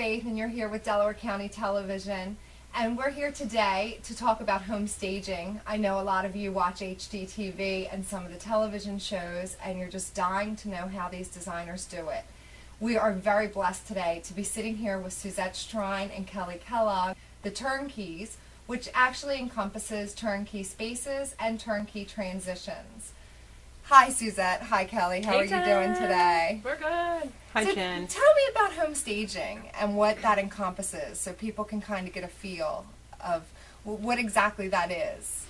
Faith, and you're here with Delaware County Television. And we're here today to talk about home staging. I know a lot of you watch HGTV and some of the television shows, and you're just dying to know how these designers do it. We are very blessed today to be sitting here with Suzette Strine and Kellogg, the turnkeys, which actually encompasses turnkey spaces and turnkey transitions. Hi Suzette, hi Kelly, how are you doing today? We're good. Hi Jen. Tell me about home staging and what that encompasses so people can kind of get a feel of what exactly that is.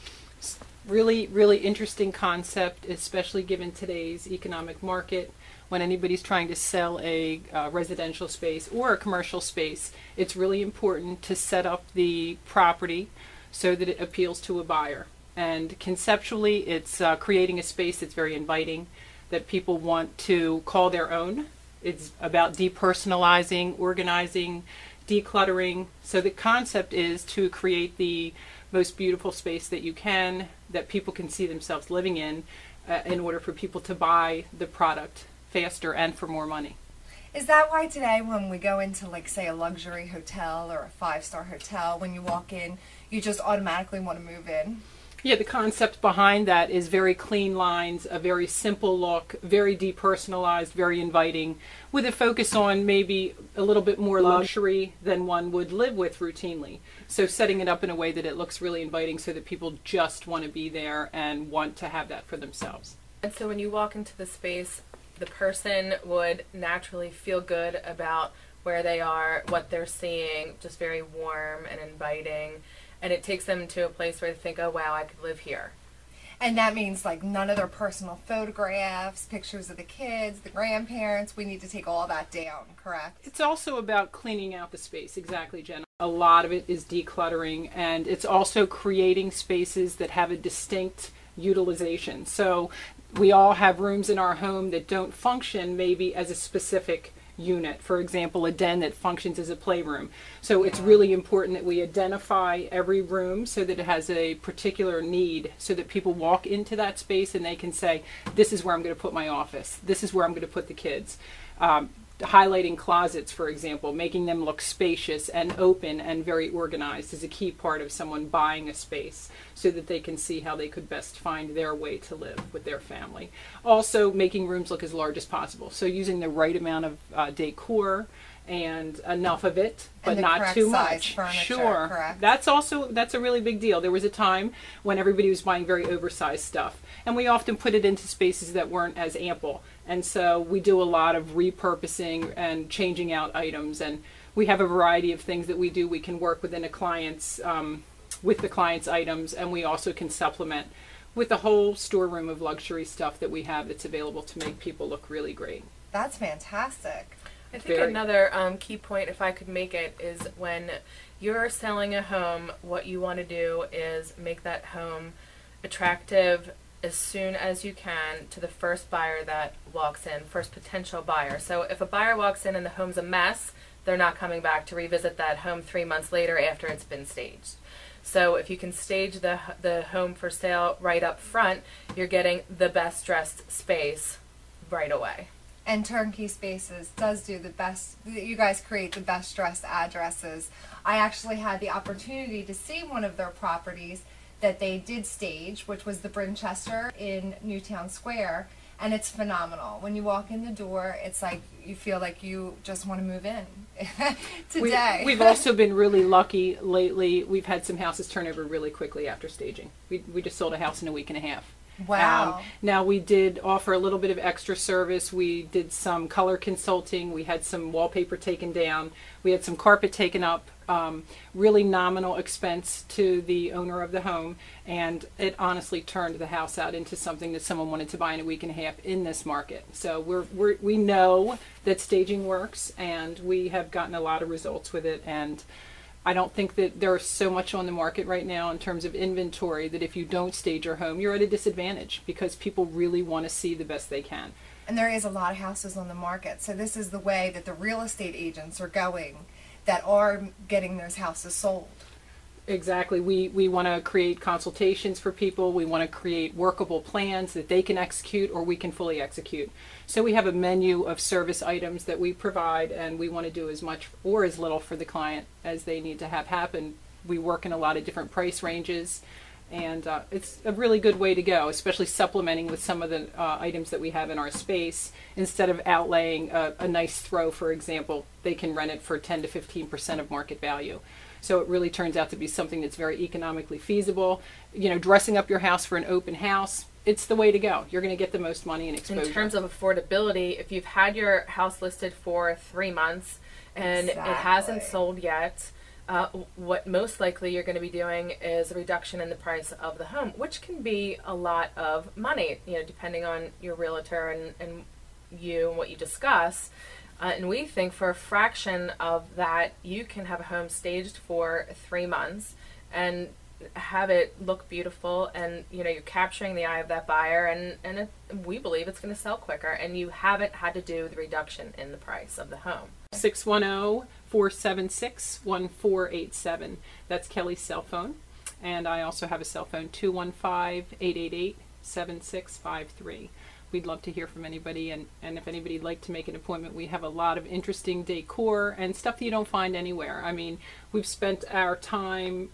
Really, really interesting concept, especially given today's economic market. When anybody's trying to sell a residential space or a commercial space, it's really important to set up the property so that it appeals to a buyer. And conceptually, it's creating a space that's very inviting, that people want to call their own. It's about depersonalizing, organizing, decluttering. So the concept is to create the most beautiful space that you can, that people can see themselves living in order for people to buy the product faster and for more money. Is that why today when we go into, like, say, a luxury hotel or a five-star hotel, when you walk in, you just automatically want to move in? Yeah, the concept behind that is very clean lines, a very simple look, very depersonalized, very inviting, with a focus on maybe a little bit more luxury than one would live with routinely. So setting it up in a way that it looks really inviting so that people just want to be there and want to have that for themselves. And so when you walk into the space, the person would naturally feel good about where they are, what they're seeing, just very warm and inviting. And it takes them to a place where they think, oh wow, I could live here. And that means, like, none of their personal photographs, pictures of the kids, the grandparents. We need to take all that down, correct? It's also about cleaning out the space. Exactly, Jen. A lot of it is decluttering, and it's also creating spaces that have a distinct utilization. So we all have rooms in our home that don't function maybe as a specific unit. For example, a den that functions as a playroom. So it's really important that we identify every room so that it has a particular need, so that people walk into that space and they can say, this is where I'm going to put my office. This is where I'm going to put the kids. Highlighting closets, for example, making them look spacious and open and very organized is a key part of someone buying a space so that they can see how they could best find their way to live with their family. Also, making rooms look as large as possible. So using the right amount of decor and enough of it, but not too much. Furniture, sure. Correct. That's a really big deal. There was a time when everybody was buying very oversized stuff, and we often put it into spaces that weren't as ample. And so we do a lot of repurposing and changing out items, and we have a variety of things that we do. We can work within a client's with the client's items, and we also can supplement with a whole storeroom of luxury stuff that we have that's available to make people look really great. That's fantastic. I think another key point, if I could make it, is when you're selling a home, what you want to do is make that home attractive as soon as you can to the first buyer that walks in, first potential buyer. So if a buyer walks in and the home's a mess, they're not coming back to revisit that home 3 months later after it's been staged. So if you can stage the home for sale right up front, you're getting the best dressed space right away. And Turnkey Spaces does do the best. You guys create the best dressed addresses. I actually had the opportunity to see one of their properties that they did stage, which was the Brinchester in Newtown Square, and it's phenomenal. When you walk in the door, it's like you feel like you just want to move in today. We've also been really lucky lately. We've had some houses turn over really quickly after staging. We just sold a house in a week and a half. Wow. Now we did offer a little bit of extra service. We did some color consulting. We had some wallpaper taken down. We had some carpet taken up. Really nominal expense to the owner of the home, and it honestly turned the house out into something that someone wanted to buy in a week and a half in this market. So we know that staging works, and we have gotten a lot of results with it. And I don't think that there's so much on the market right now in terms of inventory that if you don't stage your home, you're at a disadvantage, because people really want to see the best they can. And there is a lot of houses on the market, so this is the way that the real estate agents are going that are getting those houses sold. Exactly. We want to create consultations for people. We want to create workable plans that they can execute or we can fully execute. So we have a menu of service items that we provide, and we want to do as much or as little for the client as they need to have happen. We work in a lot of different price ranges, and it's a really good way to go, especially supplementing with some of the items that we have in our space. Instead of outlaying a nice throw, for example, they can rent it for 10 to 15% of market value. So it really turns out to be something that's very economically feasible. You know, dressing up your house for an open house, it's the way to go. You're going to get the most money in exposure. In terms of affordability, if you've had your house listed for 3 months and it hasn't sold yet, what most likely you're going to be doing is a reduction in the price of the home, which can be a lot of money, you know, depending on your realtor and you and what you discuss. And we think for a fraction of that, you can have a home staged for 3 months and have it look beautiful, and you know, you're capturing the eye of that buyer, and we believe it's going to sell quicker, and you haven't had to do the reduction in the price of the home. 610-476-1487. That's Kelly's cell phone. And I also have a cell phone, 215-888-7653. We'd love to hear from anybody, and if anybody'd like to make an appointment, we have a lot of interesting decor and stuff that you don't find anywhere. I mean, we've spent our time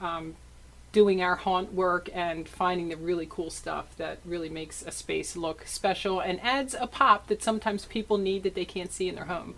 doing our haunt work and finding the really cool stuff that really makes a space look special and adds a pop that sometimes people need that they can't see in their home.